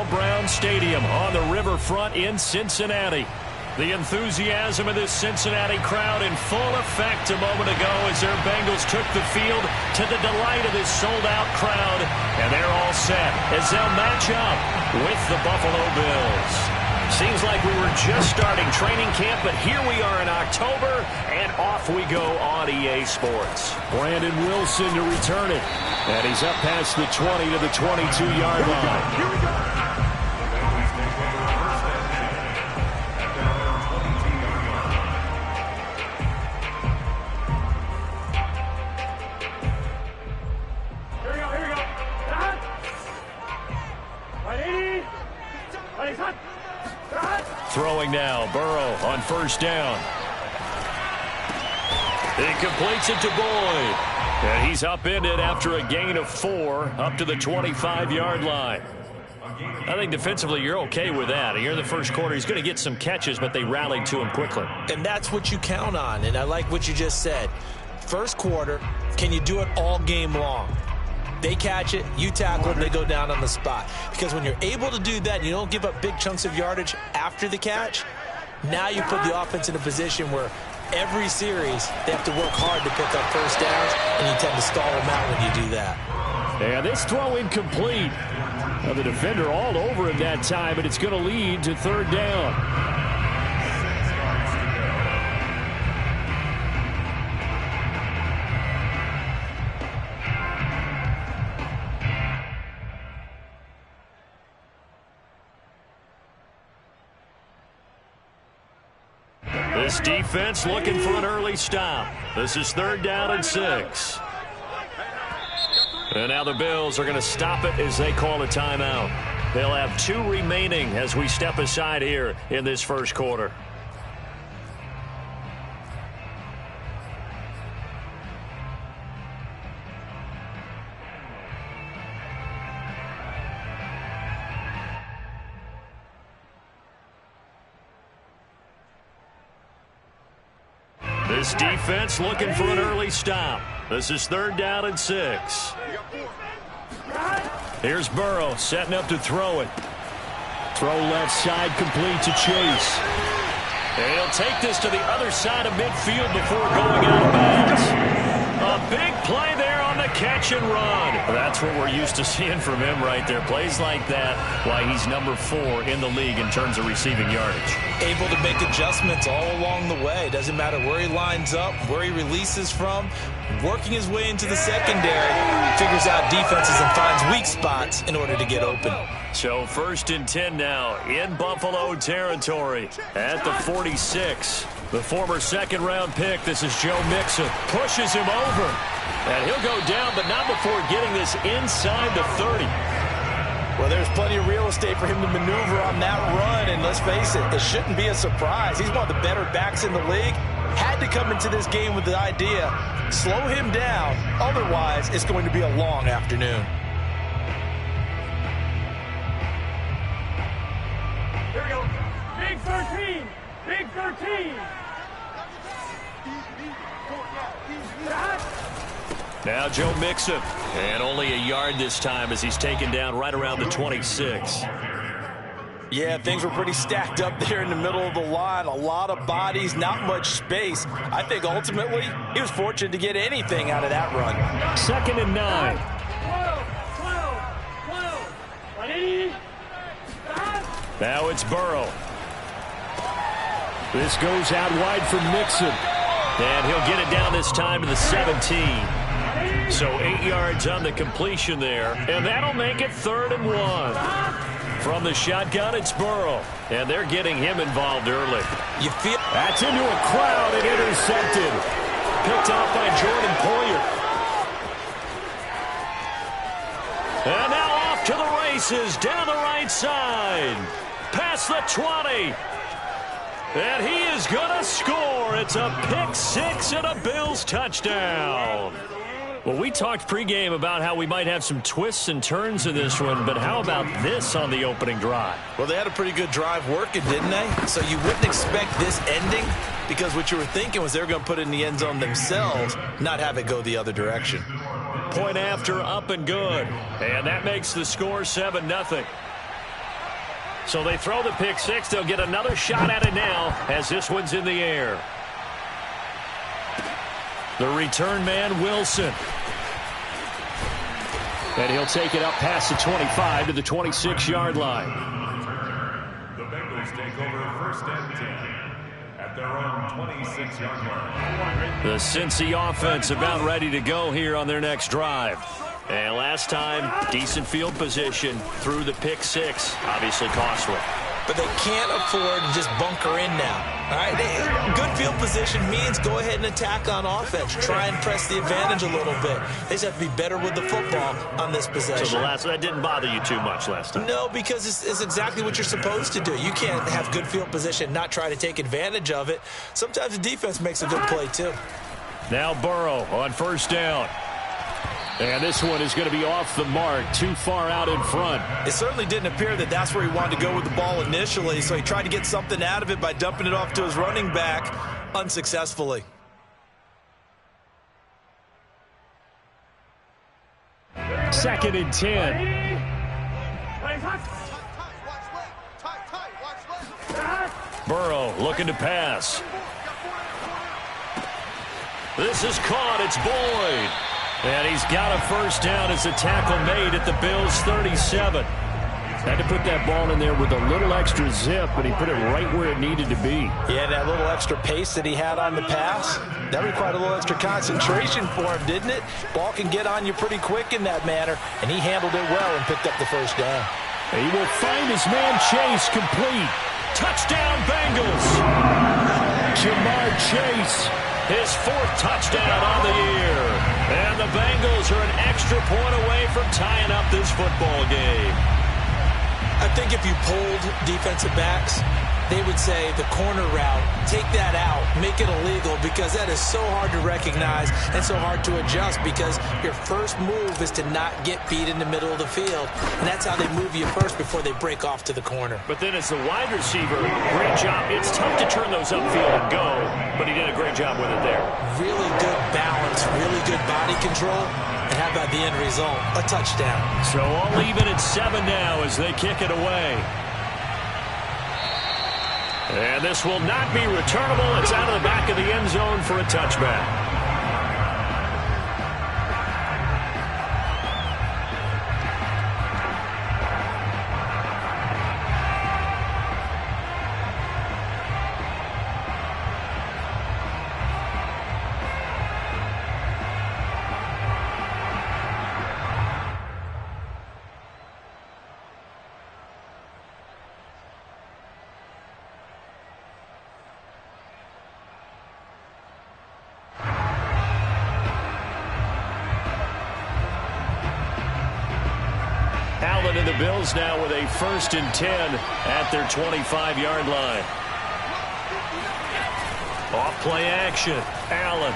Brown Stadium on the riverfront in Cincinnati. The enthusiasm of this Cincinnati crowd in full effect a moment ago as their Bengals took the field to the delight of this sold-out crowd. And they're all set as they'll match up with the Buffalo Bills. Seems like we were just starting training camp, but here we are in October, and off we go on EA Sports. Brandon Wilson to return it. And he's up past the 20 to the 22-yard line. Here we go. Throwing now, Burrow on first down. He completes it to Boyd. And he's upended after a gain of 4 up to the 25-yard line. I think defensively you're okay with that. Here in the first quarter, he's going to get some catches, but they rallied to him quickly. And that's what you count on, and I like what you just said. First quarter, can you do it all game long? They catch it, you tackle it, they go down on the spot. Because when you're able to do that, you don't give up big chunks of yardage after the catch. Now you put the offense in a position where every series they have to work hard to pick up first downs, and you tend to stall them out when you do that. And this throw incomplete. Now the defender all over him that time, and it's going to lead to third down. This defense looking for an early stop. This is third down and 6. And now the Bills are going to stop it as they call a timeout. They'll have 2 remaining as we step aside here in this first quarter. This defense looking for an early stop. This is third down and 6. Here's Burrow setting up to throw it. Throw left side complete to Chase. And he'll take this to the other side of midfield before going out of bounds. A big play there on the catch and run. That's what we're used to seeing from him right there. Plays like that, why he's number 4 in the league in terms of receiving yardage. Able to make adjustments all along the way. Doesn't matter where he lines up, where he releases from. Working his way into the secondary, figures out defenses and finds weak spots in order to get open. So first and 10 now in Buffalo territory at the 46. The former second-round pick, this is Joe Mixon, pushes him over. And he'll go down, but not before getting this inside the 30. Well, there's plenty of real estate for him to maneuver on that run, and let's face it, it shouldn't be a surprise. He's one of the better backs in the league. Had to come into this game with the idea, slow him down, otherwise it's going to be a long afternoon. Here we go. Big 13. Big 13. Now Joe Mixon, and only a yard this time as he's taken down right around the 26. Yeah, things were pretty stacked up there in the middle of the line. A lot of bodies, not much space. I think ultimately he was fortunate to get anything out of that run. Second and 9. 12. Now it's Burrow. This goes out wide for Mixon. And he'll get it down this time to the 17. So 8 yards on the completion there. And that'll make it 3rd and 1. From the shotgun, it's Burrow. And they're getting him involved early. You feel that's into a crowd and intercepted. Picked off by Jordan Poyer. And now off to the races down the right side. Past the 20. And he is going to score. It's a pick 6 and a Bills touchdown. Well, we talked pregame about how we might have some twists and turns in this one, but how about this on the opening drive? Well, they had a pretty good drive working, didn't they? So you wouldn't expect this ending because what you were thinking was they were going to put it in the end zone themselves, not have it go the other direction. Point after, up and good. And that makes the score 7-0. So they throw the pick six. They'll get another shot at it now as this one's in the air. The return man, Wilson. And he'll take it up past the 25 to the 26-yard line. The Bengals take over first and 10 at their own 26-yard line. The Cincy offense about ready to go here on their next drive. And last time, decent field position through the pick six. Obviously costly. But they can't afford to just bunker in now. All right, good field position means go ahead and attack on offense. Try and press the advantage a little bit. They just have to be better with the football on this possession. So that didn't bother you too much last time? No, because it's exactly what you're supposed to do. You can't have good field position and not try to take advantage of it. Sometimes the defense makes a good play, too. Now Burrow on first down. And this one is going to be off the mark, too far out in front. It certainly didn't appear that that's where he wanted to go with the ball initially, so he tried to get something out of it by dumping it off to his running back unsuccessfully. Second and 10. Burrow looking to pass. This is caught. It's Boyd. And he's got a first down as a tackle made at the Bills' 37. Had to put that ball in there with a little extra zip, but he put it right where it needed to be. Yeah, that little extra pace that he had on the pass, that required a little extra concentration for him, didn't it? Ball can get on you pretty quick in that manner, and he handled it well and picked up the first down. And he will find his man Chase complete. Touchdown, Bengals! Jamar Chase. His fourth touchdown on the year. And the Bengals are an extra point away from tying up this football game. I think if you polled defensive backs, they would say the corner route, take that out, make it illegal, because that is so hard to recognize and so hard to adjust, because your first move is to not get beat in the middle of the field. And that's how they move you first before they break off to the corner. But then as the wide receiver, great job. It's tough to turn those upfield and go, but he did a great job with it there. Really good balance, really good body control. And how about the end result? A touchdown. So all even at 7 now as they kick it away. And this will not be returnable. It's out of the back of the end zone for a touchback. And the Bills now with a first and 10 at their 25-yard line. Off play action. Allen.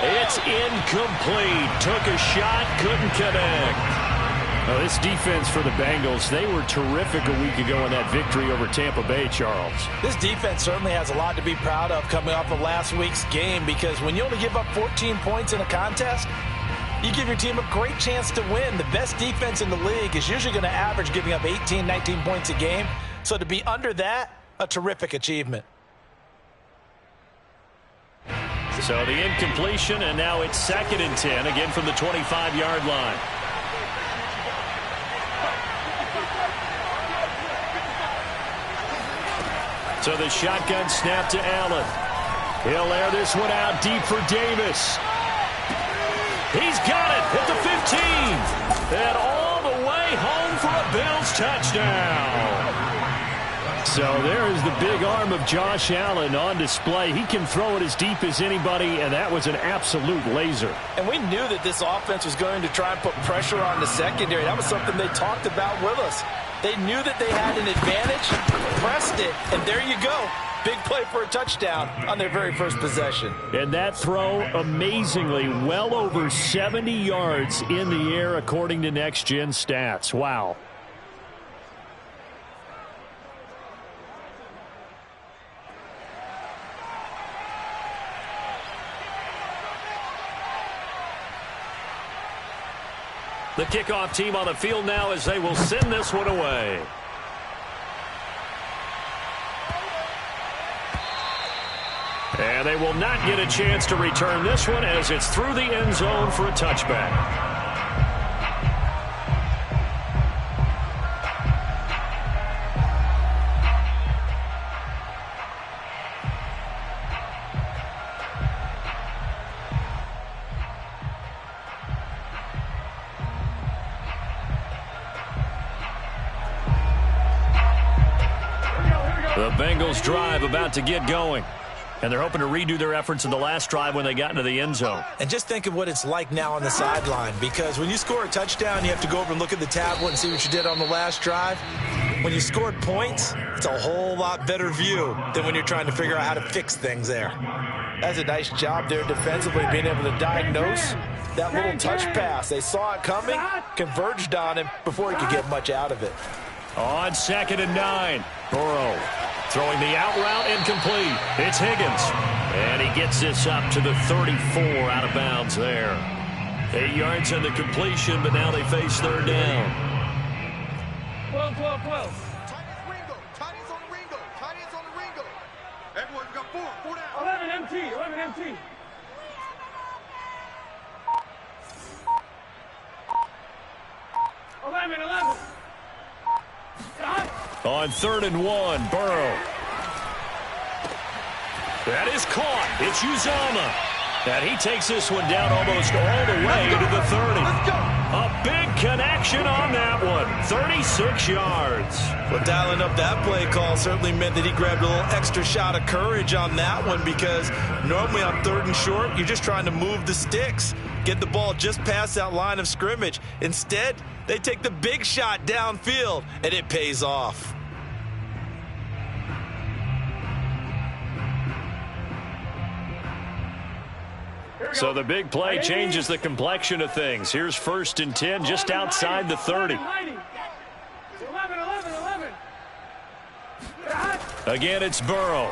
It's incomplete. Took a shot, couldn't connect. Now, this defense for the Bengals, they were terrific a week ago in that victory over Tampa Bay, Charles. This defense certainly has a lot to be proud of coming off of last week's game, because when you only give up 14 points in a contest, you give your team a great chance to win. The best defense in the league is usually going to average giving up 18, 19 points a game. So to be under that, a terrific achievement. So the incompletion, and now it's second and 10, again from the 25-yard line. So the shotgun snap to Allen. He'll air this one out deep for Davis. He's got it at the 15. And all the way home for a Bills touchdown. So there is the big arm of Josh Allen on display. He can throw it as deep as anybody, and that was an absolute laser. And we knew that this offense was going to try and put pressure on the secondary. That was something they talked about with us. They knew that they had an advantage, pressed it, and there you go. Big play for a touchdown on their very first possession. And that throw, amazingly, well over 70 yards in the air, according to Next Gen Stats. Wow. The kickoff team on the field now as they will send this one away. And they will not get a chance to return this one as it's through the end zone for a touchback. The Bengals drive about to get going. And they're hoping to redo their efforts in the last drive when they got into the end zone. And just think of what it's like now on the sideline, because when you score a touchdown, you have to go over and look at the tablet and see what you did on the last drive. When you scored points, it's a whole lot better view than when you're trying to figure out how to fix things there. That's a nice job there defensively, being able to diagnose that little touch pass. They saw it coming, converged on him before he could get much out of it. On 2nd and 9, Burrow throwing the out route incomplete. It's Higgins. And he gets this up to the 34 out of bounds there. 8 yards on the completion, but now they face third down. 12. Tiny's on the Ringo. Everyone got four down. 11 MT. 11. On 3rd and 1, Burrow. That is caught. It's Uzomah. And he takes this one down almost all the way to the 30. A big connection on that one. 36 yards. Well, dialing up that play call certainly meant that he grabbed a little extra shot of courage on that one, because normally on 3rd and short, you're just trying to move the sticks, get the ball just past that line of scrimmage. Instead, they take the big shot downfield, and it pays off. So the big play changes the complexion of things. Here's 1st and 10 just outside the 30. 11. Again, it's Burrow.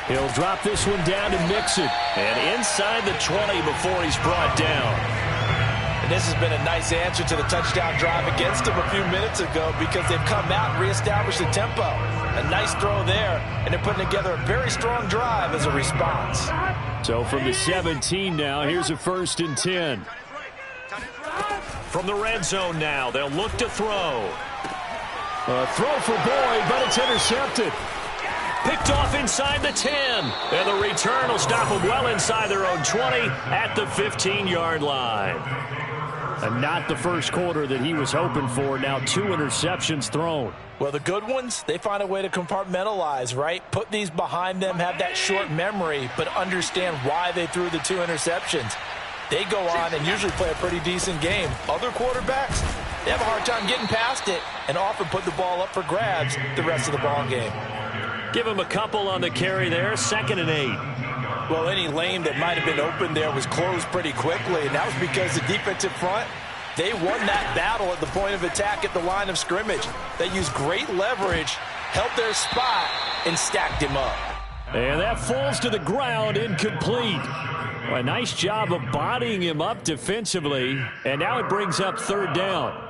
He'll drop this one down to Mixon. And inside the 20 before he's brought down. And this has been a nice answer to the touchdown drive against them a few minutes ago, because they've come out and reestablished the tempo. A nice throw there, and they're putting together a very strong drive as a response. So from the 17 now, here's a 1st and 10. From the red zone now, they'll look to throw. A throw for Boyd, but it's intercepted. Picked off inside the 10. And the return will stop them well inside their own 20 at the 15-yard line. And not the first quarter that he was hoping for. Now 2 interceptions thrown. Well, the good ones, they find a way to compartmentalize, right? Put these behind them, have that short memory, but understand why they threw the 2 interceptions. They go on and usually play a pretty decent game. Other quarterbacks, they have a hard time getting past it and often put the ball up for grabs the rest of the ball game. Give him a couple on the carry there, 2nd and 8. Well, any lane that might have been open there was closed pretty quickly, and that was because the defensive front, they won that battle at the point of attack at the line of scrimmage. They used great leverage, held their spot, and stacked him up. And that falls to the ground, incomplete. Well, a nice job of bodying him up defensively, and now it brings up 3rd down.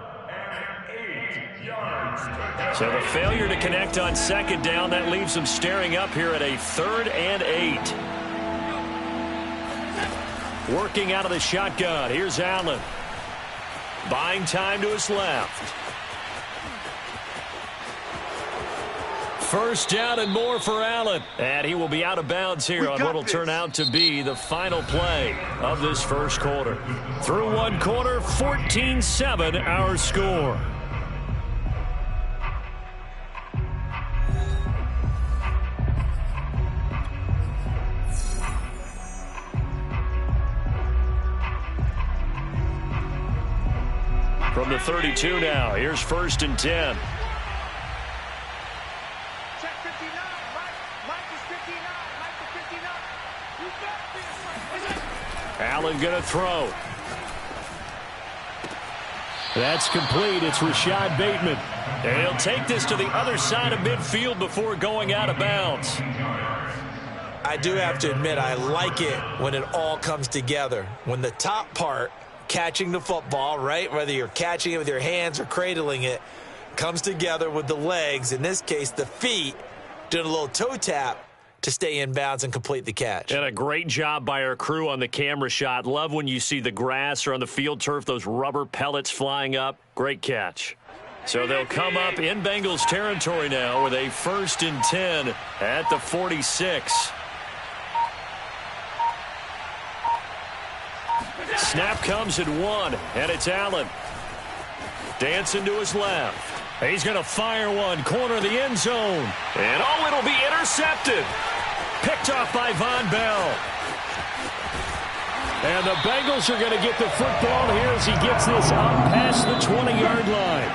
So the failure to connect on 2nd down, that leaves them staring up here at a 3rd and 8. Working out of the shotgun. Here's Allen. Buying time to his left. 1st down and more for Allen. And he will be out of bounds here on what will turn out to be the final play of this first quarter. Through 1 quarter, 14-7 our score. From the 32 now, here's 1st and 10. Check 59. Mike is 59. Mike is 59. You got this. Allen going to throw. That's complete. It's Rashad Bateman. And he'll take this to the other side of midfield before going out of bounds. I do have to admit, I like it when it all comes together. When the top part, catching the football, right, whether you're catching it with your hands or cradling it, comes together with the legs, in this case the feet, doing a little toe tap to stay in bounds and complete the catch. And a great job by our crew on the camera shot. Love when you see the grass or on the field turf, those rubber pellets flying up. Great catch. So they'll come up in Bengals territory now with a 1st and 10 at the 46. Snap comes at 1, and it's Allen. Dancing to his left. He's going to fire one, corner of the end zone. And oh, it'll be intercepted. Picked off by Von Bell. And the Bengals are going to get the football here as he gets this up past the 20-yard line.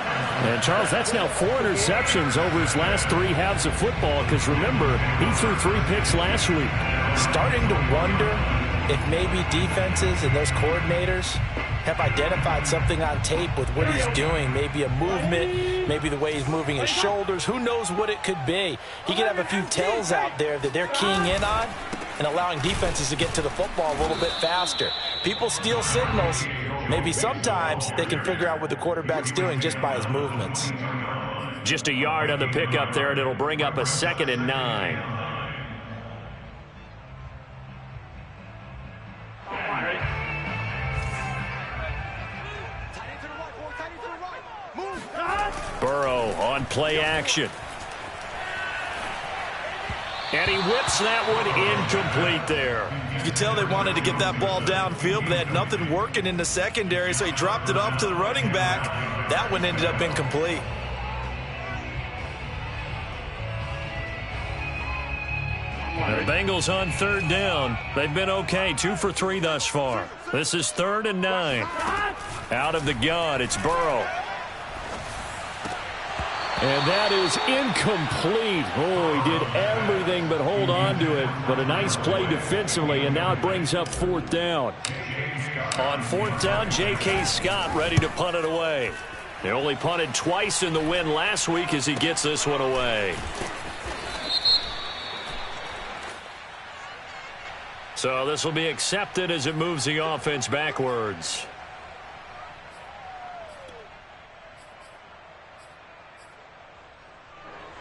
And, Charles, that's now 4 interceptions over his last 3 halves of football because, remember, he threw 3 picks last week. Starting to wonder if maybe defenses and those coordinators have identified something on tape with what he's doing, maybe a movement, maybe the way he's moving his shoulders. Who knows what it could be? He could have a few tells out there that they're keying in on and allowing defenses to get to the football a little bit faster. People steal signals. Maybe sometimes they can figure out what the quarterback's doing just by his movements. Just a yard on the pickup there, and it'll bring up a 2nd and 9. Burrow on play action. And he whips that one incomplete there. You could tell they wanted to get that ball downfield, but they had nothing working in the secondary, so he dropped it off to the running back. That one ended up incomplete. The Bengals on 3rd down. They've been okay, 2 for 3 thus far. This is 3rd and 9. Out of the gun, it's Burrow. And that is incomplete. Oh, he did everything but hold on to it. But a nice play defensively, and now it brings up 4th down. On 4th down, J.K. Scott ready to punt it away. They only punted twice in the win last week as he gets this one away. So this will be accepted as it moves the offense backwards.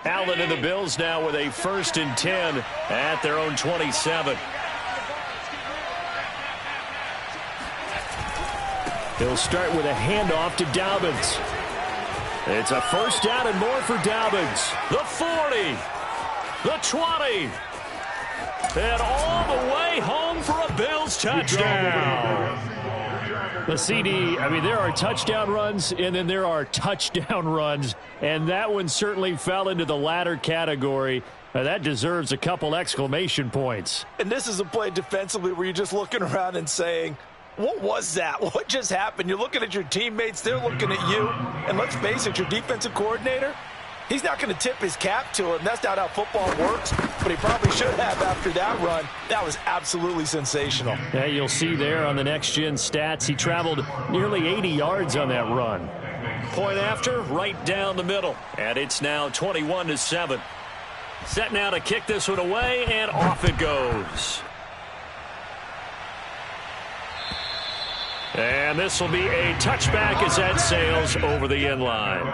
Allen and the Bills now with a 1st and 10 at their own 27. He'll start with a handoff to Dobbins. It's a 1st down and more for Dobbins. The 40, the 20, and all the way home for a Bills touchdown. The CD, I mean, there are touchdown runs, and then there are touchdown runs, and that one certainly fell into the latter category. That deserves a couple exclamation points. And this is a play defensively where you're just looking around and saying, what was that? What just happened? You're looking at your teammates, they're looking at you, and let's face it, your defensive coordinator, he's not going to tip his cap to him. That's not how football works, but he probably should have after that run. That was absolutely sensational. Yeah, you'll see there on the next-gen stats, he traveled nearly 80 yards on that run. Point after, right down the middle. And it's now 21-7. Set now to kick this one away, and off it goes. And this will be a touchback as that sails over the end line.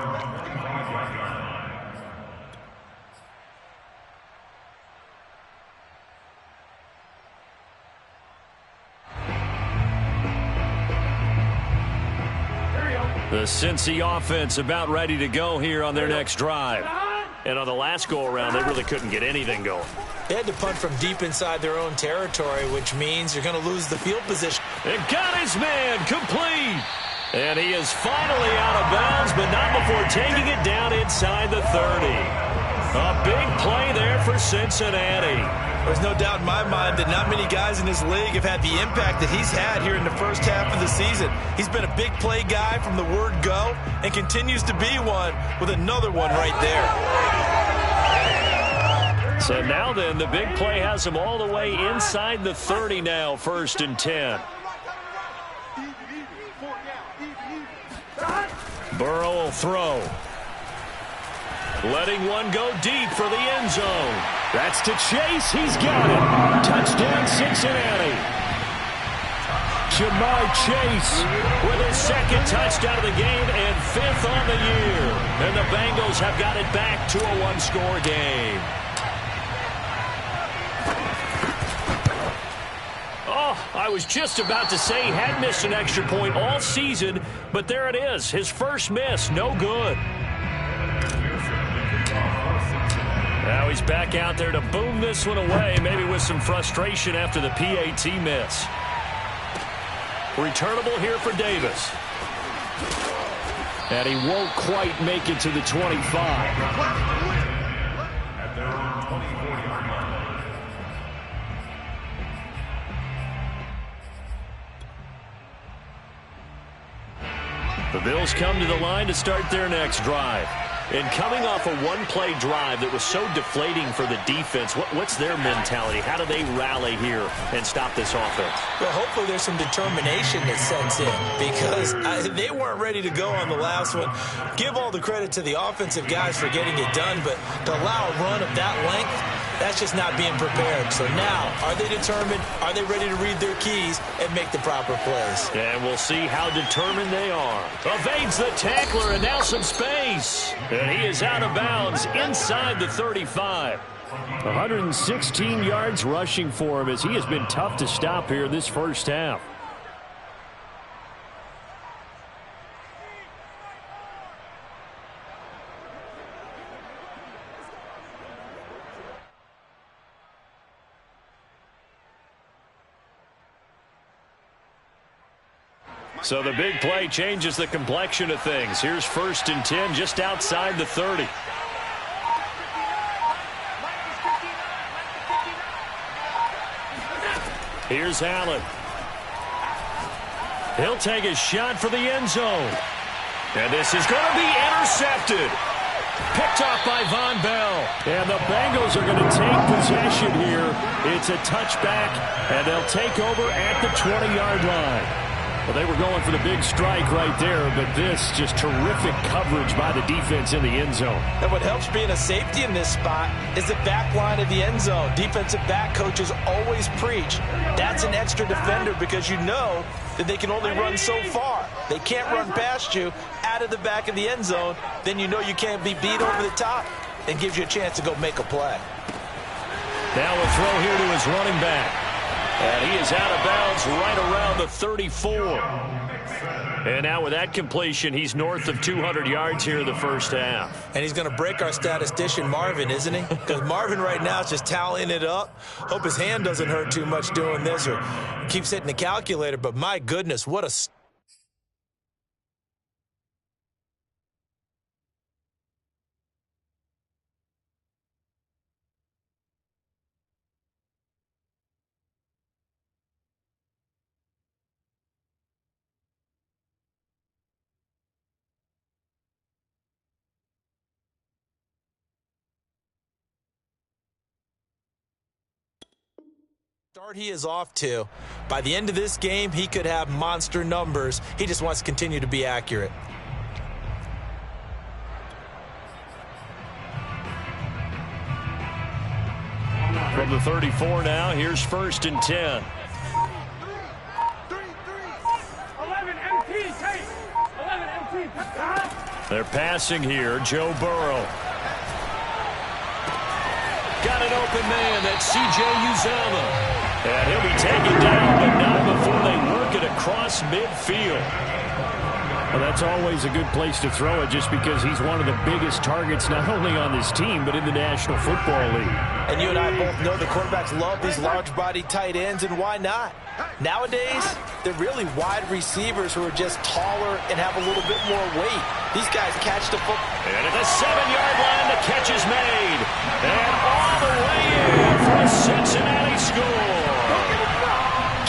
The Cincy offense about ready to go here on their next drive. And on the last go-around, they really couldn't get anything going. They had to punt from deep inside their own territory, which means you're going to lose the field position. And got his man complete. And he is finally out of bounds, but not before taking it down inside the 30. A big play there for Cincinnati. There's no doubt in my mind that not many guys in this league have had the impact that he's had here in the first half of the season. He's been a big play guy from the word go and continues to be one with another one right there. So now then, the big play has him all the way inside the 30 now, 1st and 10. Burrow will throw. Letting one go deep for the end zone. That's to Chase. He's got it. Touchdown, Cincinnati. Jamar Chase with his second touchdown of the game and 5th on the year. And the Bengals have got it back to a one-score game. Oh, I was just about to say he had missed an extra point all season, but there it is. His first miss, no good. Now he's back out there to boom this one away, maybe with some frustration after the PAT miss. Returnable here for Davis. And he won't quite make it to the 25. At their own 24-yard line. The Bills come to the line to start their next drive. And coming off a one-play drive that was so deflating for the defense, what's their mentality? How do they rally here and stop this offense? Well, hopefully there's some determination that sets in because they weren't ready to go on the last one. Give all the credit to the offensive guys for getting it done, but to allow a run of that length, that's just not being prepared. So now, are they determined? Are they ready to read their keys and make the proper plays? And we'll see how determined they are. Evades the tackler, and now some space. And he is out of bounds inside the 35. 116 yards rushing for him as he has been tough to stop here this first half. So the big play changes the complexion of things. Here's 1st and 10 just outside the 30. Here's Allen. He'll take a shot for the end zone. And this is going to be intercepted. Picked off by Von Bell. And the Bengals are going to take possession here. It's a touchback, and they'll take over at the 20-yard line. Well, they were going for the big strike right there, but this just terrific coverage by the defense in the end zone. And what helps being a safety in this spot is the back line of the end zone. Defensive back coaches always preach. That's an extra defender because you know that they can only run so far. They can't run past you out of the back of the end zone. Then you know you can't be beat over the top and gives you a chance to go make a play. Now a throw here to his running back. And he is out of bounds right around the 34. And now with that completion, he's north of 200 yards here in the first half. And he's going to break our statistician, Marvin, isn't he? Because Marvin right now is just tallying it up. Hope his hand doesn't hurt too much doing this or keeps hitting the calculator. But my goodness, what a... start he is off to. By the end of this game, he could have monster numbers. He just wants to continue to be accurate. From the 34 now, here's 1st and 10. 11 MT, take. 11 MT. They're passing here. Joe Burrow. Got an open man. That's C.J. Uzomah. And he'll be taken down, but not before they work it across midfield. Well, that's always a good place to throw it just because he's one of the biggest targets not only on this team but in the National Football League. And you and I both know the quarterbacks love these large-body tight ends, and why not? Nowadays, they're really wide receivers who are just taller and have a little bit more weight. These guys catch the football. And at the 7-yard line, the catch is made. And all the way in for a Cincinnati score.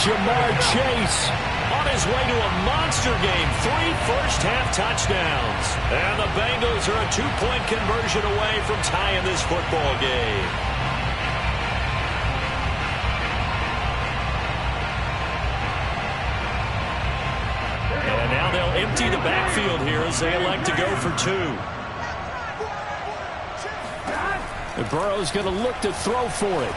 Jamar Chase on his way to a monster game. 3 first-half touchdowns. And the Bengals are a 2-point conversion away from tying this football game. And now they'll empty the backfield here as they elect to go for 2. Burrow's going to look to throw for it.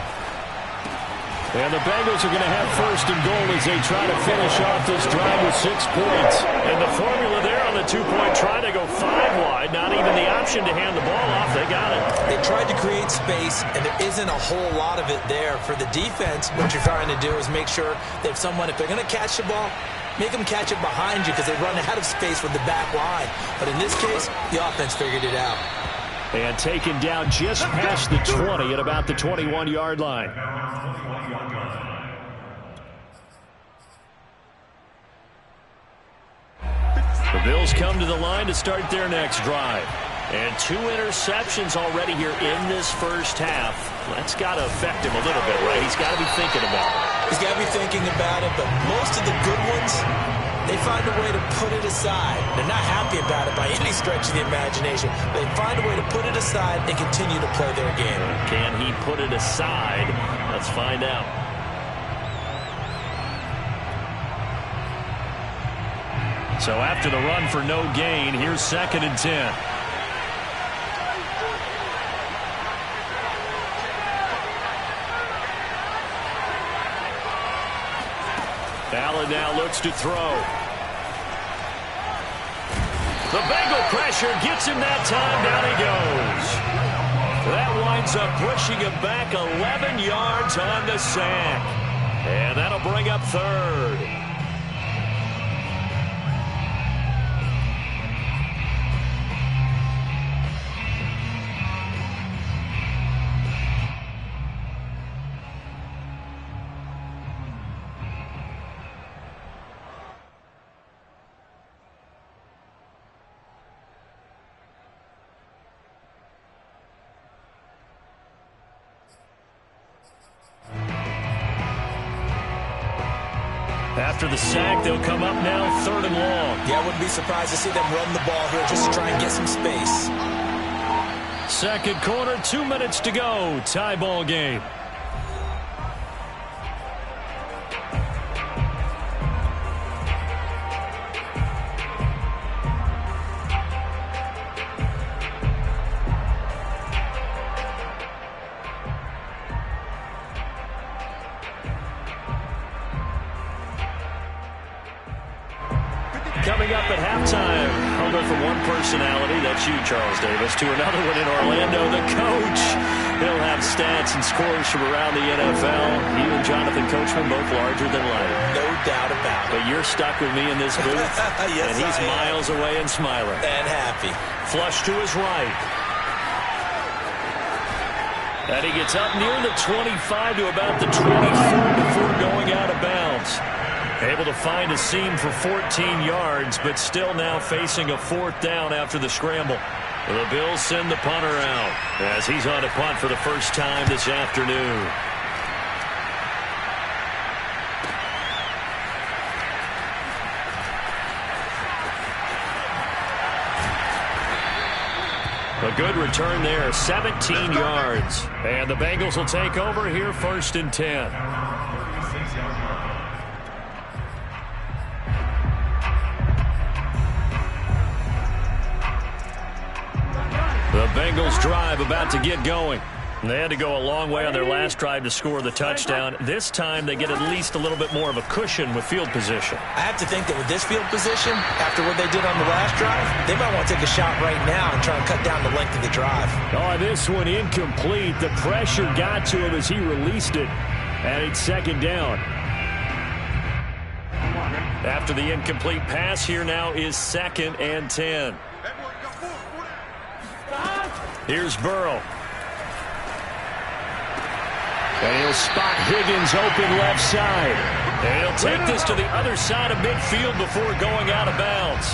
And the Bengals are going to have first and goal as they try to finish off this drive with 6 points. And the formula there on the 2-point try to go 5 wide. Not even the option to hand the ball off. They got it. They tried to create space, and there isn't a whole lot of it there. For the defense, what you're trying to do is make sure that if they're going to catch the ball, make them catch it behind you because they run out of space with the back line. But in this case, the offense figured it out. And taken down just past the 20 at about the 21-yard line. The Bills come to the line to start their next drive. And 2 interceptions already here in this first half. That's got to affect him a little bit, right? He's got to be thinking about it. He's got to be thinking about it, but most of the good ones, they find a way to put it aside. They're not happy about it by any stretch of the imagination. They find a way to put it aside and continue to play their game. Can he put it aside? Let's find out. So after the run for no gain, here's 2nd and 10. Allen now looks to throw. The Bengal pressure gets him that time. Down he goes. That winds up pushing him back 11 yards on the sack. And that'll bring up 3rd. After the sack, they'll come up now 3rd and long. Yeah, I wouldn't be surprised to see them run the ball here just to try and get some space. 2nd quarter, 2 minutes to go. Tie ball game. Coming up at halftime, I'll go from one personality, that's you, Charles Davis, to another one in Orlando, the coach. He'll have stats and scores from around the NFL. You and Jonathan Coachman both larger than life. No doubt about it. But you're stuck with me in this booth, yes, and he's miles away and smiling. And happy. Flush to his right. And he gets up near the 25 to about the 24 before going out of bounds. Able to find a seam for 14 yards, but still now facing a 4th down after the scramble. The Bills send the punter out as he's on a punt for the first time this afternoon. A good return there, 17 yards. And the Bengals will take over here 1st and 10. The Bengals drive about to get going. They had to go a long way on their last drive to score the touchdown. This time they get at least a little bit more of a cushion with field position. I have to think that with this field position, after what they did on the last drive, they might want to take a shot right now and try and cut down the length of the drive. Oh, this one incomplete. The pressure got to him as he released it. And it's 2nd down. After the incomplete pass, here now is 2nd and 10. Here's Burrow. And he'll spot Higgins open left side. And he'll take this to the other side of midfield before going out of bounds.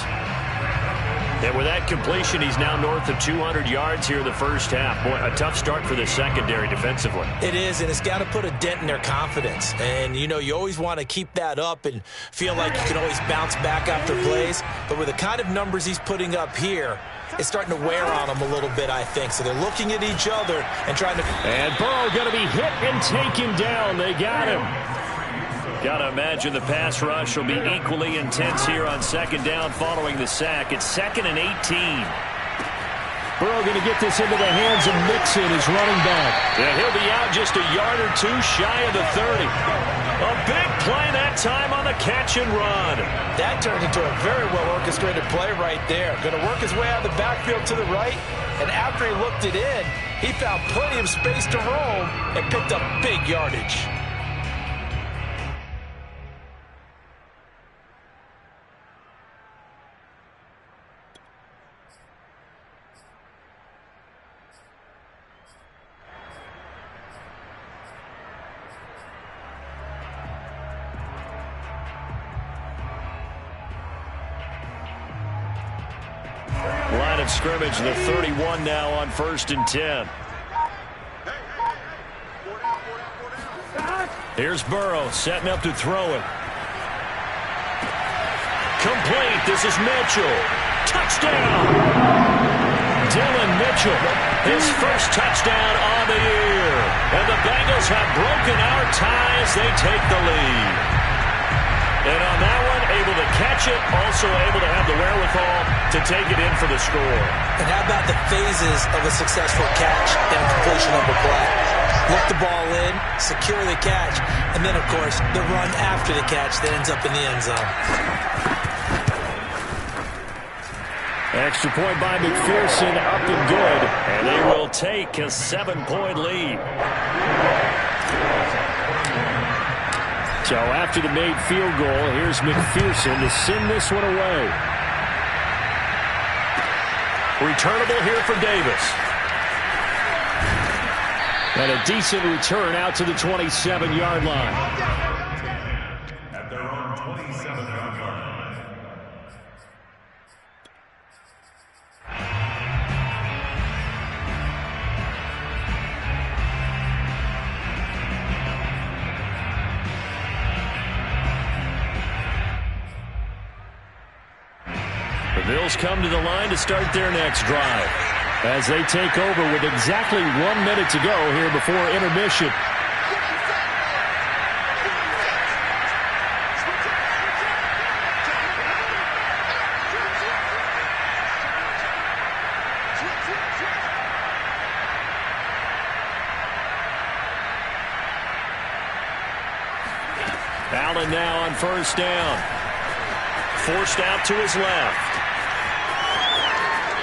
And with that completion, he's now north of 200 yards here in the first half. Boy, a tough start for the secondary defensively. It is, and it's got to put a dent in their confidence. And, you know, you always want to keep that up and feel like you can always bounce back after plays. But with the kind of numbers he's putting up here, it's starting to wear on them a little bit, I think. So they're looking at each other and trying to... And Burrow going to be hit and taken down. They got him. Got to imagine the pass rush will be equally intense here on 2nd down following the sack. It's 2nd and 18. Burrow going to get this into the hands of Mixon, his running back. And he'll be out just a yard or two shy of the 30. A big play that time on the catch and run. That turned into a very well-orchestrated play right there. Going to work his way out of the backfield to the right, and after he looked it in, he found plenty of space to roam and picked up big yardage. Line of scrimmage, the 31 now on 1st and 10. Here's Burrow setting up to throw it. Complete. This is Mitchell. Touchdown. Dylan Mitchell, his first touchdown on the year. And the Bengals have broken our tie as they take the lead. And on that one, able to catch it, also able to have the wherewithal to take it in for the score. And how about the phases of a successful catch and completion of a play? Look the ball in, secure the catch, and then, of course, the run after the catch that ends up in the end zone. Extra point by McPherson, up and good. And they will take a 7-point lead. So after the made field goal, here's McPherson to send this one away. Returnable here for Davis. And a decent return out to the 27-yard line. At their own 27-yard line. The Bills come to the line to start their next drive. As they take over with exactly 1 minute to go here before intermission. Allen now on 1st down. Forced out to his left.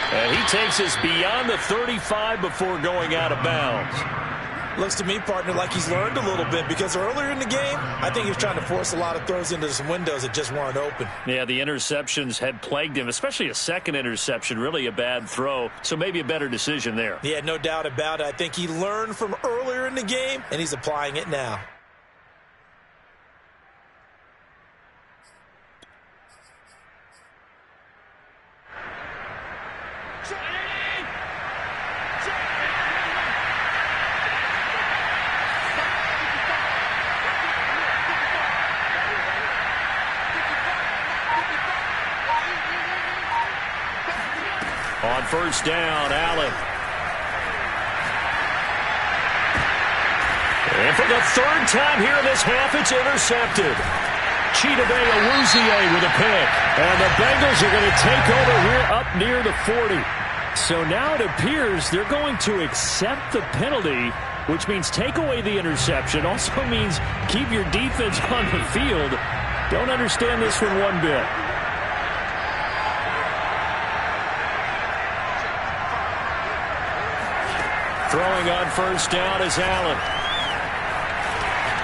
And he takes us beyond the 35 before going out of bounds. Looks to me, partner, like he's learned a little bit, because earlier in the game, I think he was trying to force a lot of throws into some windows that just weren't open. Yeah, the interceptions had plagued him, especially a second interception, really a bad throw. So maybe a better decision there. Yeah, no doubt about it. I think he learned from earlier in the game, and he's applying it now. On 1st down, Allen. And for the 3rd time here in this half, it's intercepted. Chidobe Awuzie with a pick. And the Bengals are going to take over here up near the 40. So now it appears they're going to accept the penalty, which means take away the interception. Also means keep your defense on the field. Don't understand this one bit. Throwing on 1st down is Allen.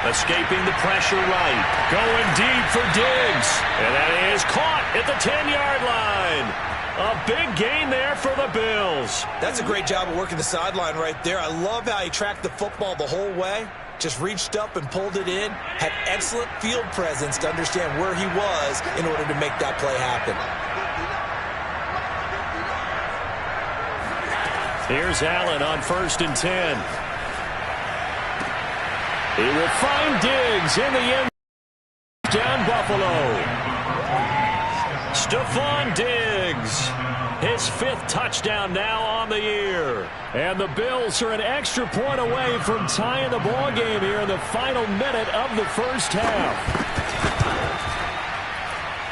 Escaping the pressure right. Going deep for Diggs. And that is caught at the 10-yard line. A big gain there for the Bills. That's a great job of working the sideline right there. I love how he tracked the football the whole way. Just reached up and pulled it in. Had excellent field presence to understand where he was in order to make that play happen. Here's Allen on 1st and 10. He will find Diggs in the end. Down Buffalo. Stephon Diggs. His 5th touchdown now on the year. And the Bills are an extra point away from tying the ball game here in the final minute of the first half.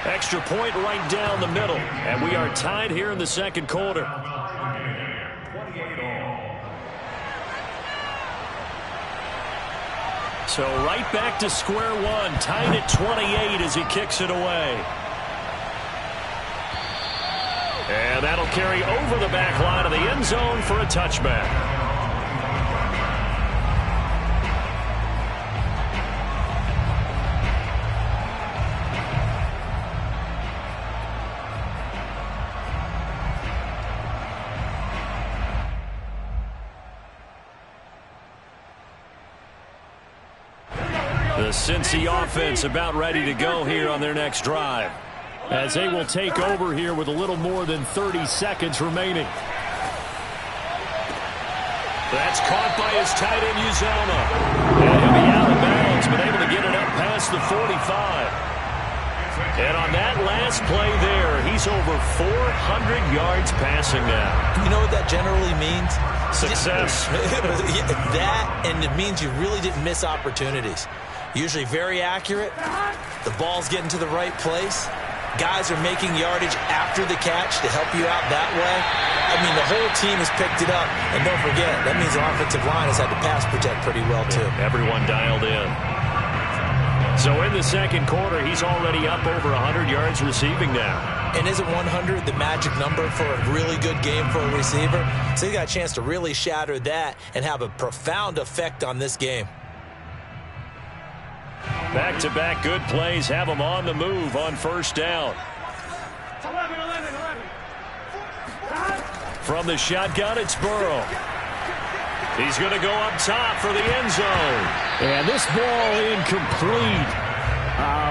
Extra point right down the middle. And we are tied here in the 2nd quarter. 28 all. So right back to square one, tied at 28 as he kicks it away. And that'll carry over the back line of the end zone for a touchback. The Cincy offense about ready to go here on their next drive, as they will take over here with a little more than 30 seconds remaining. That's caught by his tight end, Uzomah. And he'll be out of bounds, but able to get it up past the 45. And on that last play there, he's over 400 yards passing now. You know what that generally means? Success. That, and it means you really didn't miss opportunities. Usually very accurate. The ball's getting to the right place. Guys are making yardage after the catch to help you out that way. I mean, the whole team has picked it up. And don't forget, that means the offensive line has had to pass protect pretty well, too. Everyone dialed in. So in the second quarter, he's already up over 100 yards receiving now. And isn't 100 the magic number for a really good game for a receiver? So he got a chance to really shatter that and have a profound effect on this game. Back-to-back good plays have him on the move on first down. 11. From the shotgun, it's Burrow. He's going to go up top for the end zone. And this ball incomplete.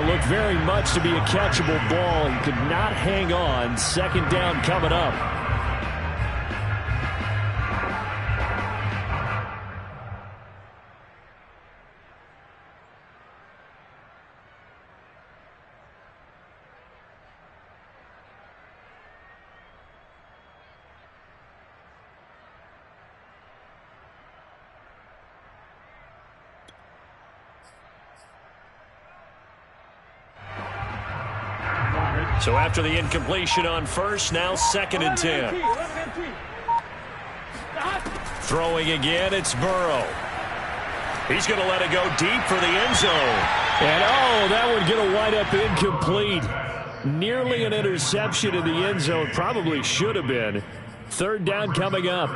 Looked very much to be a catchable ball. He could not hang on. Second down coming up. So after the incompletion on first, now 2nd and 10. Throwing again, it's Burrow. He's going to let it go deep for the end zone. And that would get a wide up incomplete. Nearly an interception in the end zone. Probably should have been. Third down coming up.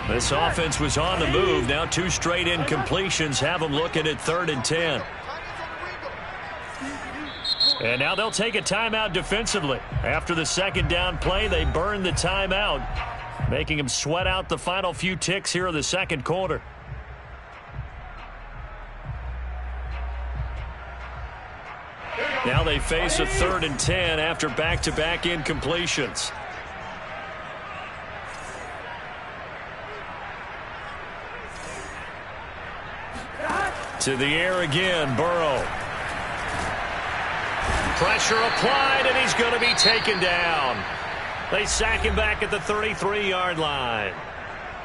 This offense was on the move. Now 2 straight incompletions have them looking at 3rd and 10. And now they'll take a timeout defensively. After the second down play, they burn the timeout, making them sweat out the final few ticks here in the second quarter. Now they face a 3rd and 10 after back-to-back incompletions. To the air again, Burrow. Pressure applied, and he's going to be taken down. They sack him back at the 33-yard line.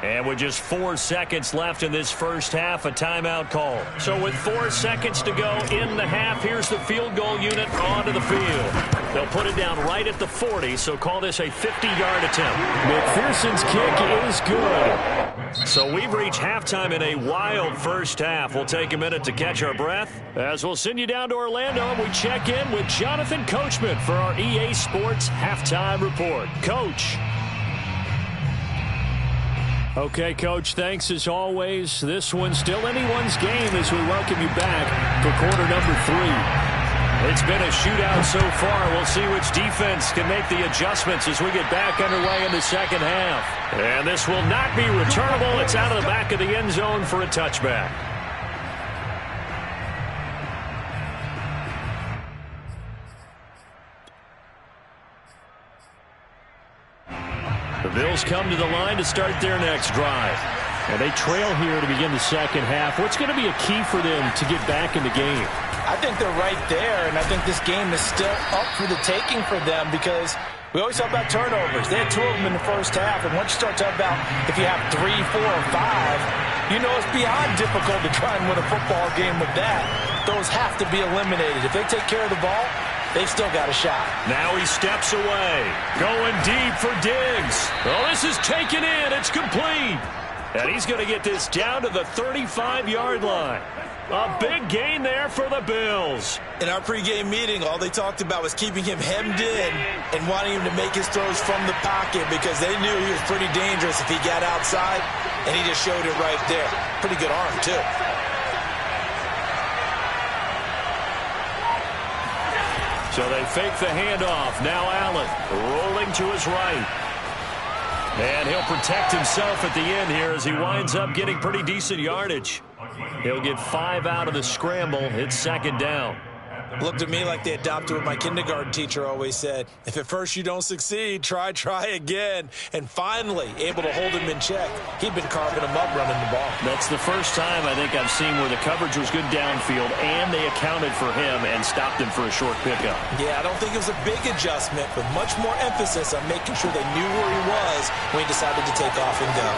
And with just 4 seconds left in this first half, a timeout call. So with 4 seconds to go in the half, here's the field goal unit onto the field. They'll put it down right at the 40, so call this a 50-yard attempt. McPherson's kick is good. So we've reached halftime in a wild first half. We'll take a minute to catch our breath as we'll send you down to Orlando and we check in with Jonathan Coachman for our EA Sports Halftime Report. Coach. Okay, Coach, thanks as always. This one's still anyone's game as we welcome you back for quarter number 3. It's been a shootout so far. We'll see which defense can make the adjustments as we get back underway in the second half. And this will not be returnable. It's out of the back of the end zone for a touchback. The Bills come to the line to start their next drive. And they trail here to begin the second half. What's going to be a key for them to get back in the game? I think they're right there, and I think this game is still up for the taking for them because We always talk about turnovers. They had 2 of them in the first half, and once you start talking about if you have 3, 4, or 5, you know it's beyond difficult to try and win a football game with that. Those have to be eliminated. If they take care of the ball, they've still got a shot. Now he steps away. Going deep for Diggs. Oh, this is taken in. It's complete. And he's going to get this down to the 35-yard line. A big gain there for the Bills. In our pregame meeting, all they talked about was keeping him hemmed in and wanting him to make his throws from the pocket because they knew he was pretty dangerous if he got outside, and he just showed it right there. Pretty good arm, too. So they fake the handoff. Now Allen rolling to his right. And he'll protect himself at the end here as he winds up getting pretty decent yardage. He'll get 5 out of the scramble. It's second down. Looked to me like they adopted what my kindergarten teacher always said. If at first you don't succeed, try again. And finally, able to hold him in check. He'd been carving him up running the ball. That's the first time I think I've seen where the coverage was good downfield and they accounted for him and stopped him for a short pickup. Yeah, I don't think it was a big adjustment, but much more emphasis on making sure they knew where he was when he decided to take off and go.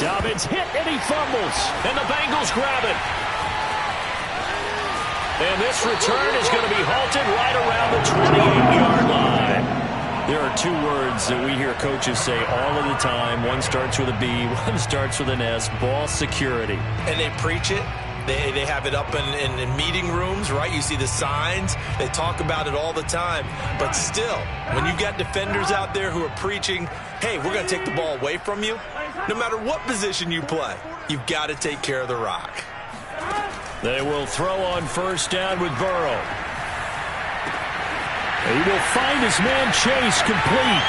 Dobbins hit and he fumbles, and the Bengals grab it. And this return is going to be halted right around the 28-yard line. There are 2 words that we hear coaches say all of the time. One starts with a B, one starts with an S, ball security. And they preach it. They have it up in meeting rooms, right? You see the signs. They talk about it all the time. But still, when you've got defenders out there who are preaching, hey, we're going to take the ball away from you, no matter what position you play, you've got to take care of the rock. They will throw on first down with Burrow. He will find his man Chase complete.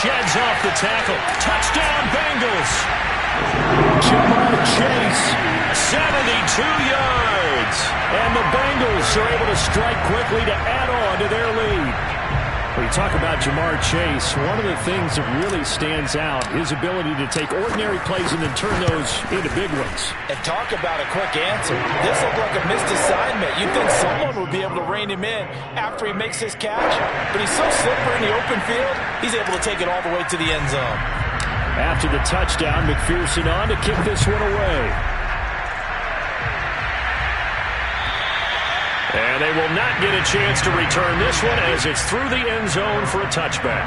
Sheds off the tackle. Touchdown Bengals. Jamar Chase, 72 yards. And the Bengals are able to strike quickly to add on to their lead. When you talk about Jamar Chase, one of the things that really stands out, his ability to take ordinary plays and then turn those into big ones. And talk about a quick answer. This looked like a missed assignment. You'd think someone would be able to rein him in after he makes his catch, but he's so slippery in the open field, he's able to take it all the way to the end zone. After the touchdown, McPherson on to kick this one away. And they will not get a chance to return this one as it's through the end zone for a touchback.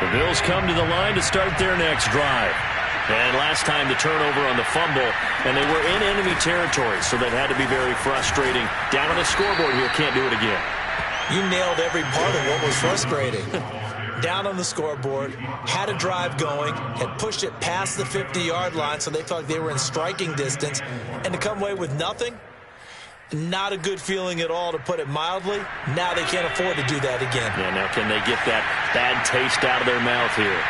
The Bills come to the line to start their next drive. And last time the turnover on the fumble, and they were in enemy territory, so that had to be very frustrating. Down on the scoreboard here, can't do it again. You nailed every part of what was frustrating. Down on the scoreboard, had a drive going, had pushed it past the 50-yard line, so they thought they were in striking distance, and to come away with nothing, not a good feeling at all, to put it mildly. Now they can't afford to do that again. Yeah, now can they get that bad taste out of their mouth here?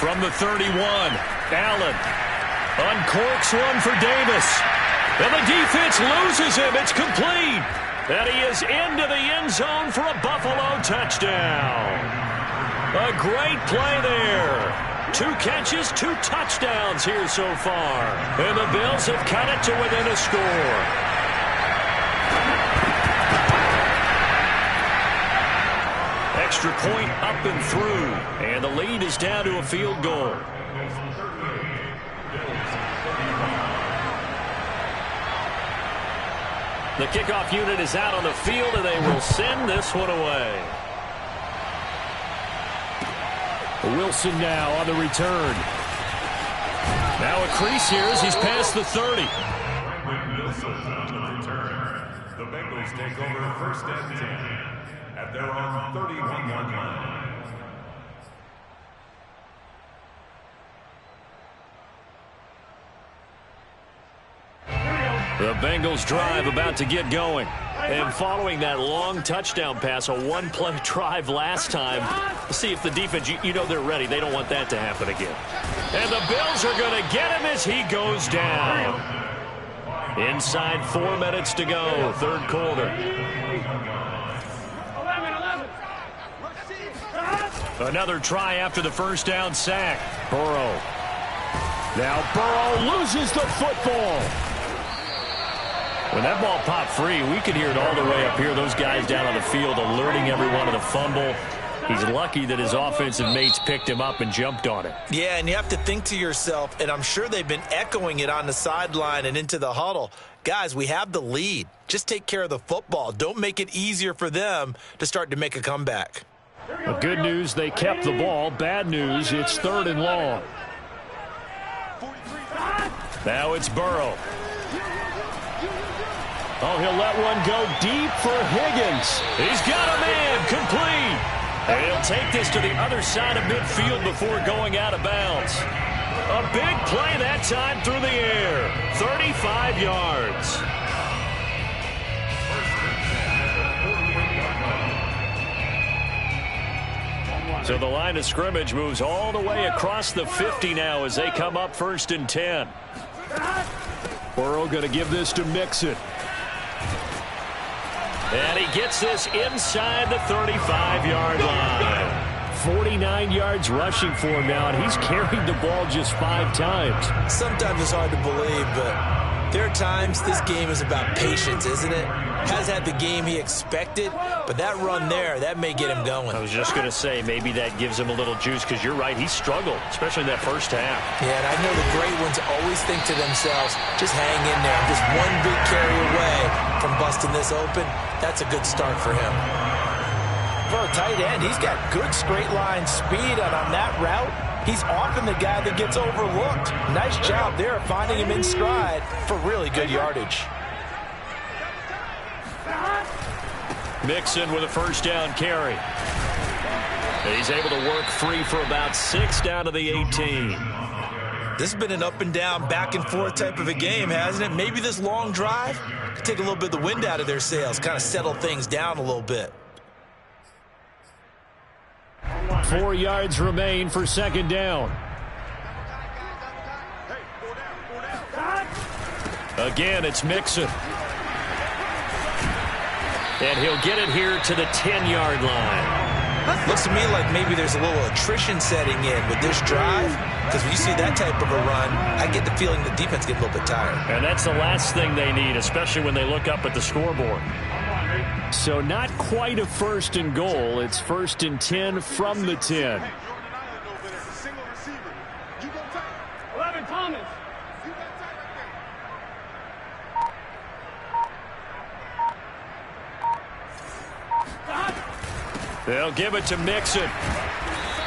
From the 31, Allen uncorks one for Davis. And the defense loses him. It's complete. And he is into the end zone for a Buffalo touchdown. A great play there. 2 catches, 2 touchdowns here so far. And the Bills have cut it to within a score. Extra point up and through. And the lead is down to a field goal. The kickoff unit is out on the field, and they will send this one away. Wilson now on the return. Now a crease here as he's past the 30. Wilson on the return. The Bengals take over first and 10 at their own 31-yard line. The Bengals drive about to get going. And following that long touchdown pass, a one-play drive last time, see if the defense, you know they're ready. They don't want that to happen again. And the Bills are going to get him as he goes down. Inside 4 minutes to go, third quarter. Another try after the first down sack. Burrow. Now Burrow loses the football. When that ball popped free, we could hear it all the way up here. Those guys down on the field alerting everyone of the fumble. He's lucky that his offensive mates picked him up and jumped on it. Yeah, and you have to think to yourself, and I'm sure they've been echoing it on the sideline and into the huddle. Guys, we have the lead. Just take care of the football. Don't make it easier for them to start to make a comeback. Well, good news, they kept the ball. Bad news, it's 3rd and long. Now it's Burrow. Oh, he'll let one go deep for Higgins. He's got a man, complete. And he'll take this to the other side of midfield before going out of bounds. A big play that time through the air. 35 yards. So the line of scrimmage moves all the way across the 50 now as they come up 1st and 10. Burrow going to give this to Mixon. And he gets this inside the 35-yard line. 49 yards rushing for him now, and he's carried the ball just 5 times. Sometimes it's hard to believe, but there are times this game is about patience, isn't it? Has had the game he expected, but that run there, that may get him going. I was just going to say, maybe that gives him a little juice, because you're right, he struggled, especially in that first half. Yeah, and I know the great ones always think to themselves, just hang in there. I'm just one big carry away from busting this open. That's a good start for him. For a tight end, he's got good straight line speed, and on that route, he's often the guy that gets overlooked. Nice job there finding him in stride for really good yardage. Mixon with a first down carry. He's able to work free for about 6 down to the 18. This has been an up and down, back and forth type of a game, hasn't it? Maybe this long drive could take a little bit of the wind out of their sails, kind of settle things down a little bit. 4 yards remain for 2nd down. Again, it's Mixon. And he'll get it here to the 10-yard line. Looks to me like maybe there's a little attrition setting in with this drive, because when you see that type of a run, I get the feeling the defense gets a little bit tired. And that's the last thing they need, especially when they look up at the scoreboard. So not quite a 1st and goal. It's 1st and 10 from the 10. 11 Thomas. They'll give it to Mixon.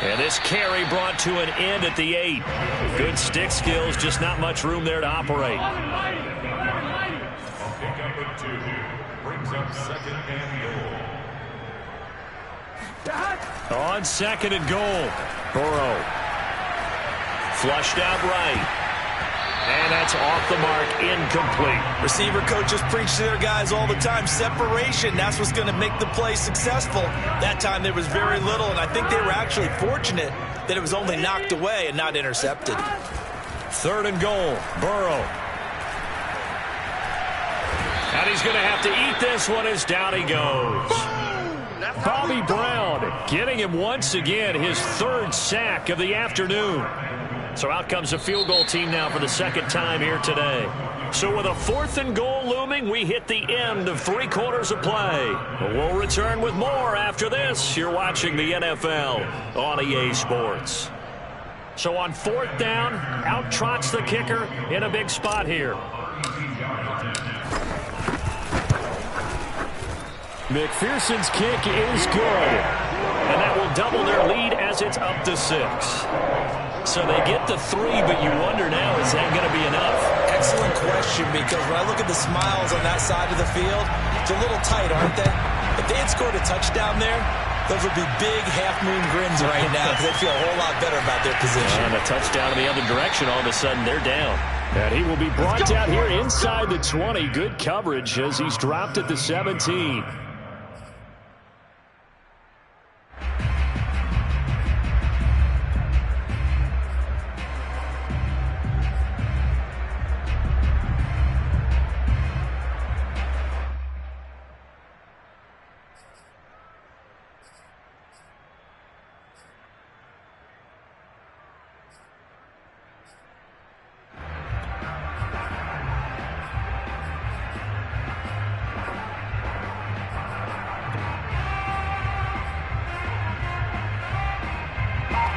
And this carry brought to an end at the 8. Good stick skills, just not much room there to operate. Pick up a 2. Brings up 2nd and goal. On 2nd and goal, Burrow. Flushed out right. And that's off the mark, incomplete. Receiver coaches preach to their guys all the time. Separation, that's what's going to make the play successful. That time there was very little, and I think they were actually fortunate that it was only knocked away and not intercepted. 3rd and goal, Burrow. And he's going to have to eat this one as down he goes. Bobby Brown getting him once again his 3rd sack of the afternoon. So out comes the field goal team now for the 2nd time here today. So with a 4th and goal looming, we hit the end of 3 quarters of play. We'll return with more after this. You're watching the NFL on EA Sports. So on 4th down, out trots the kicker in a big spot here. McPherson's kick is good. And that will double their lead as it's up to 6. So they get to 3, but you wonder now, is that going to be enough? Excellent question, because when I look at the smiles on that side of the field, it's a little tight, aren't they? If they had scored a touchdown there, Those would be big half-moon grins right now because they feel a whole lot better about their position. And a touchdown in the other direction, all of a sudden they're down. And he will be brought down here inside the 20. Good coverage as he's dropped at the 17.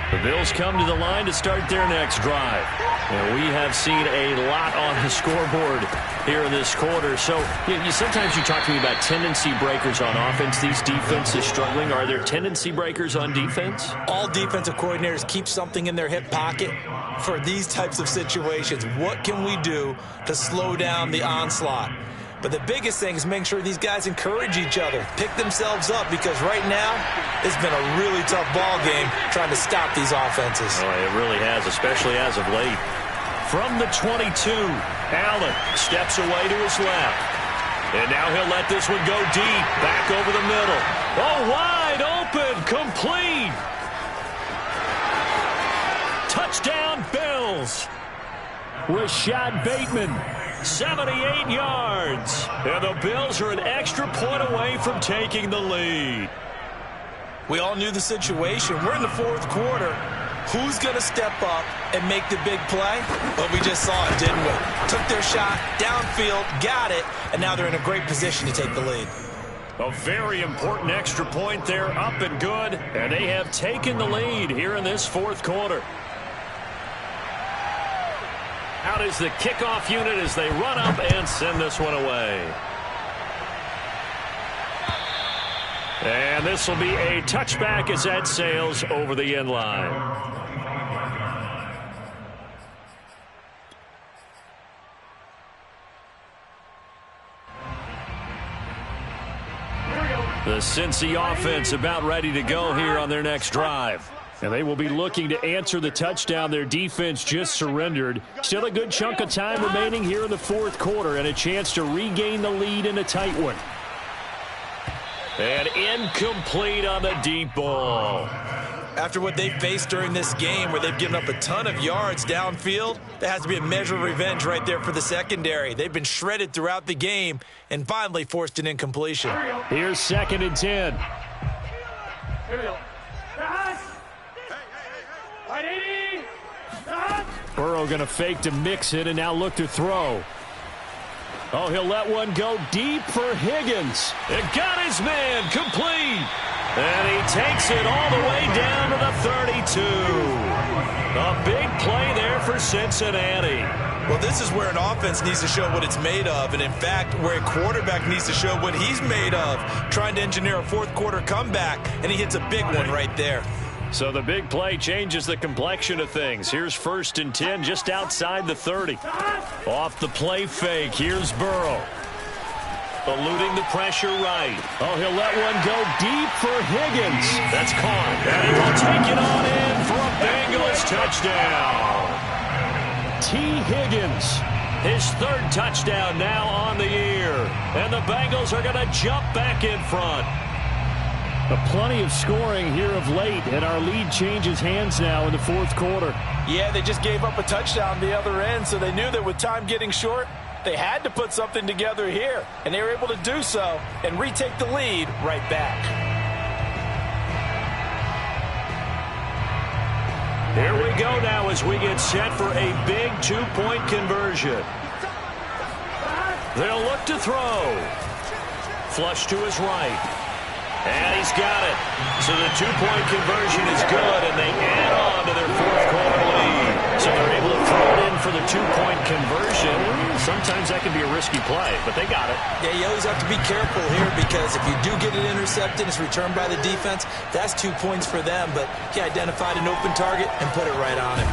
The Bills come to the line to start their next drive. And we have seen a lot on the scoreboard here in this quarter. So sometimes you talk to me about tendency breakers on offense. These defenses struggling. Are there tendency breakers on defense? All defensive coordinators keep something in their hip pocket for these types of situations. What can we do to slow down the onslaught? But the biggest thing is making sure these guys encourage each other, pick themselves up, because right now it's been a really tough ball game trying to stop these offenses. Oh, it really has, especially as of late. From the 22, Allen steps away to his left. And now he'll let this one go deep, back over the middle. Oh, wide open, complete. Touchdown, Bills. Rashad Bateman. 78 yards. And the Bills are an extra point away from taking the lead. We all knew the situation. We're in the fourth quarter. Who's going to step up and make the big play? Well, we just saw it, didn't we? Took their shot, downfield, got it, and now they're in a great position to take the lead. A very important extra point there, up and good. And they have taken the lead here in this fourth quarter. Out is the kickoff unit as they run up and send this one away. And this will be a touchback as that sails over the end line. The Cincy offense about ready to go here on their next drive. And they will be looking to answer the touchdown their defense just surrendered. Still a good chunk of time remaining here in the fourth quarter and a chance to regain the lead in a tight one. And incomplete on the deep ball. After what they faced during this game where they've given up a ton of yards downfield, there has to be a measure of revenge right there for the secondary. They've been shredded throughout the game and finally forced an incompletion. Here's 2nd and 10. Here we go. Burrow going to fake to mix it and now look to throw. Oh, he'll let one go deep for Higgins. It got his man complete. And he takes it all the way down to the 32. A big play there for Cincinnati. Well, this is where an offense needs to show what it's made of. And, in fact, where a quarterback needs to show what he's made of, trying to engineer a fourth quarter comeback. And he hits a big one right there. So the big play changes the complexion of things. Here's 1st and 10 just outside the 30. Off the play fake. Here's Burrow. Eluding the pressure right. Oh, he'll let one go deep for Higgins. That's caught. And he will take it on in for a Bengals touchdown. T. Higgins. His 3rd touchdown now on the year. And the Bengals are going to jump back in front. Plenty of scoring here of late, and our lead changes hands now in the fourth quarter. Yeah, they just gave up a touchdown the other end, so they knew that with time getting short, they had to put something together here, and they were able to do so and retake the lead right back. Here we go now as we get set for a big 2-point conversion. They'll look to throw. Flush to his right. And he's got it. So the 2-point conversion is good, and they add on to their fourth quarter lead. So they're able to throw it in for the 2-point conversion. Sometimes that can be a risky play, but they got it. Yeah, you always have to be careful here because if you do get it intercepted, it's returned by the defense, that's 2 points for them. But he identified an open target and put it right on him.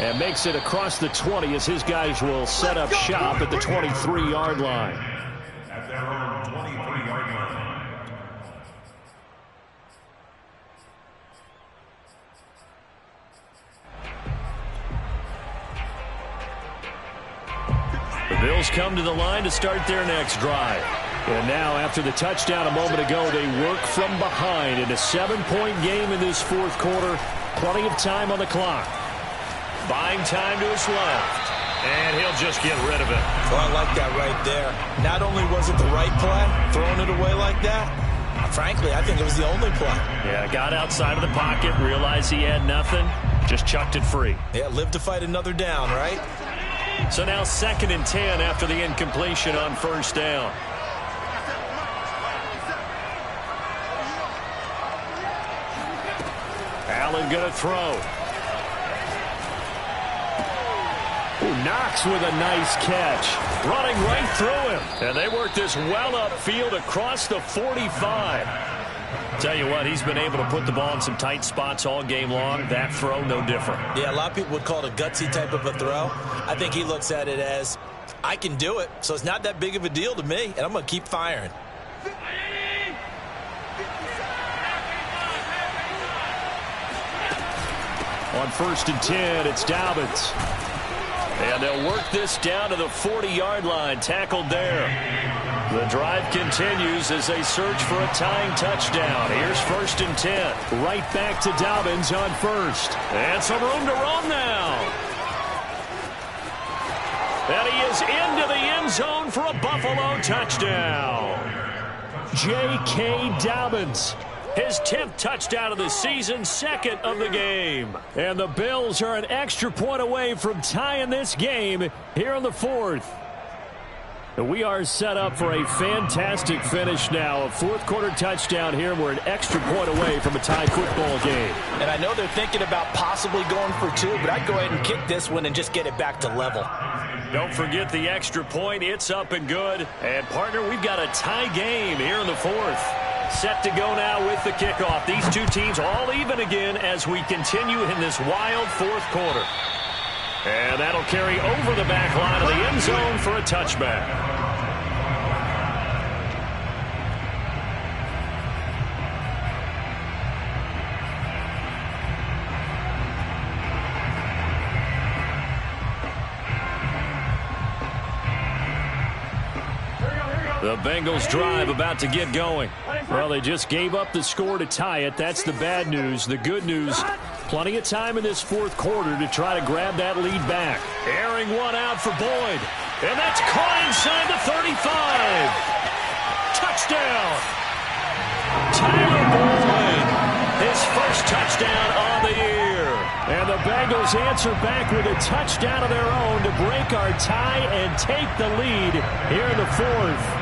And makes it across the 20 as his guys will set up shop at the 23-yard line. At their own 23-yard line. Bills come to the line to start their next drive. And now, after the touchdown a moment ago, they work from behind in a 7-point game in this fourth quarter. Plenty of time on the clock. Buying time to his left. And he'll just get rid of it. Well, I like that right there. Not only was it the right play, throwing it away like that, frankly, I think it was the only play. Yeah, got outside of the pocket, realized he had nothing, just chucked it free. Yeah, live to fight another down, right? So now 2nd and 10 after the incompletion on first down. Allen going to throw. Knox with a nice catch. Running right through him. And they work this well upfield across the 45. Tell you what, he's been able to put the ball in some tight spots all game long. That throw, no different. Yeah, a lot of people would call it a gutsy type of a throw. I think he looks at it as, I can do it, so it's not that big of a deal to me, and I'm going to keep firing. On 1st and 10, it's Dobbins. And they'll work this down to the 40-yard line. Tackled there. The drive continues as they search for a tying touchdown. Here's 1st and 10. Right back to Dobbins on 1st. And some room to run now. And he is into the end zone for a Buffalo touchdown. J.K. Dobbins. His 10th touchdown of the season, 2nd of the game. And the Bills are an extra point away from tying this game here in the 4th. We are set up for a fantastic finish now. A fourth-quarter touchdown here. We're an extra point away from a tie football game. And I know they're thinking about possibly going for 2, but I'd go ahead and kick this one and just get it back to level. Don't forget the extra point. It's up and good. And, partner, we've got a tie game here in the 4th. Set to go now with the kickoff. These two teams all even again as we continue in this wild fourth quarter. And that'll carry over the back line of the end zone for a touchback. The Bengals drive about to get going. Well, they just gave up the score to tie it. That's the bad news. The good news, plenty of time in this fourth quarter to try to grab that lead back. Airing one out for Boyd. And that's caught inside the 35. Touchdown. Tyler Boyd. His first touchdown on the year. And the Bengals answer back with a touchdown of their own to break our tie and take the lead here in the 4th.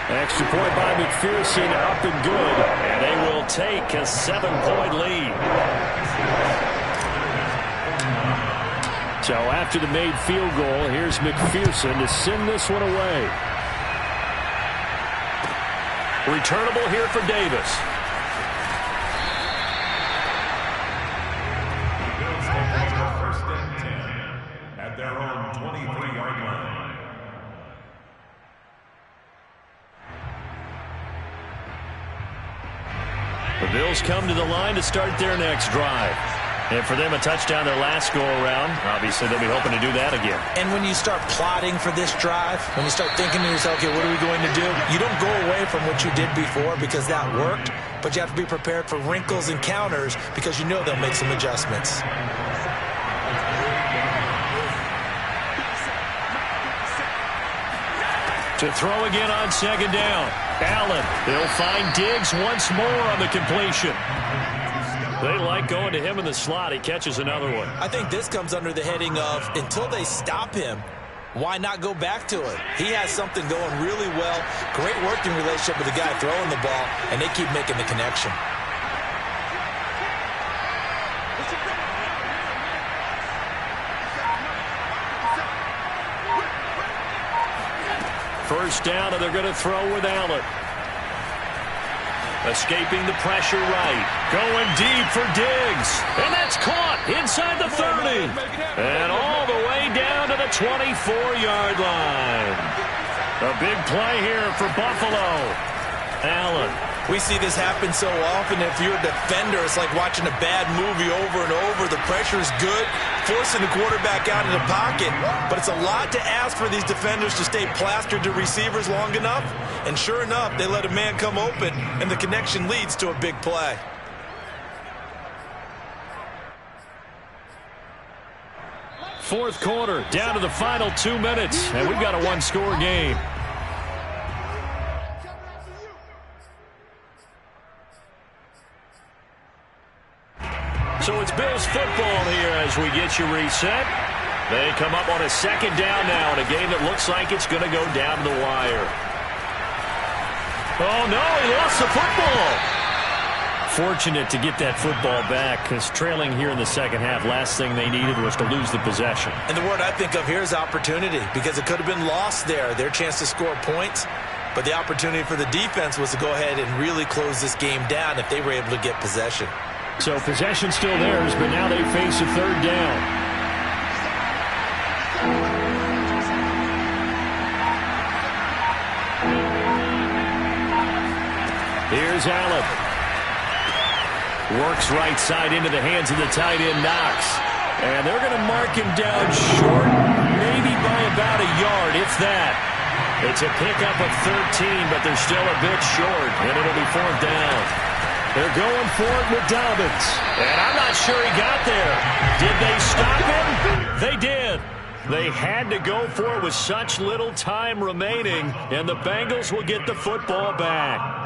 Extra point by McPherson, up and good. And they will take a 7-point lead. So after the made field goal, here's McPherson to send this one away. Returnable here for Davis. The Bills take over 1st and 10 at their own 23-yard line. The Bills come to the line to start their next drive. And for them, a touchdown their last go-around. Obviously, they'll be hoping to do that again. And when you start plotting for this drive, when you start thinking to yourself, okay, what are we going to do? You don't go away from what you did before because that worked, but you have to be prepared for wrinkles and counters because you know they'll make some adjustments. To throw again on 2nd down. Allen, they'll find Diggs once more on the completion. They like going to him in the slot. He catches another one. I think this comes under the heading of until they stop him, why not go back to it? He has something going really well. Great working relationship with the guy throwing the ball, and they keep making the connection. First down, and they're going to throw with Allen. Escaping the pressure right. Going deep for Diggs. And that's caught inside the 30. And all the way down to the 24-yard line. A big play here for Buffalo. Allen We see this happen so often. If you're a defender, it's like watching a bad movie over and over. The pressure's good, forcing the quarterback out of the pocket. But it's a lot to ask for these defenders to stay plastered to receivers long enough. And sure enough, they let a man come open, and the connection leads to a big play. Fourth quarter, down to the final 2 minutes, and we've got a one-score game. So it's Bills football here as we get you reset. They come up on a second down now in a game that looks like it's going to go down to the wire. Oh, no, he lost the football. Fortunate to get that football back because trailing here in the second half, last thing they needed was to lose the possession. And the word I think of here is opportunity because it could have been lost there, their chance to score points. But the opportunity for the defense was to go ahead and really close this game down if they were able to get possession. So possession still theirs, but now they face a third down. Here's Allen. Works right side into the hands of the tight end, Knox. And they're going to mark him down short, maybe by about a yard, if that. It's a pickup of 13, but they're still a bit short, and it'll be fourth down. They're going for it with Dobbins. And I'm not sure he got there. Did they stop him? They did. They had to go for it with such little time remaining, and the Bengals will get the football back.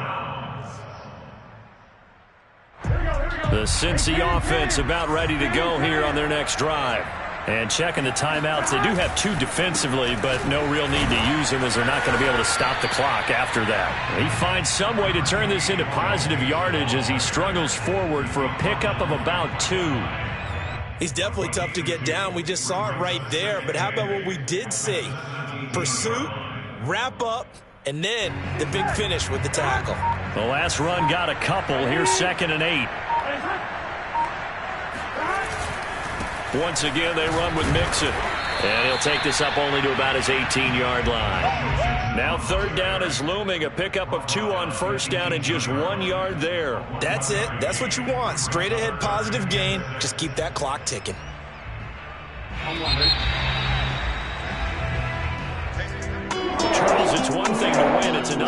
The Cincy offense about ready to go here on their next drive. And checking the timeouts, they do have two defensively, but no real need to use them as they're not going to be able to stop the clock after that. He finds some way to turn this into positive yardage as he struggles forward for a pickup of about 2. He's definitely tough to get down. We just saw it right there, but how about what we did see? Pursuit, wrap up, and then the big finish with the tackle. The last run got a couple. Here's 2nd and 8. Once again, they run with Mixon. And he'll take this up only to about his 18-yard line. Now third down is looming. A pickup of 2 on first down and just 1 yard there. That's it. That's what you want. Straight ahead positive gain. Just keep that clock ticking. Charles, it's one thing to win. It's another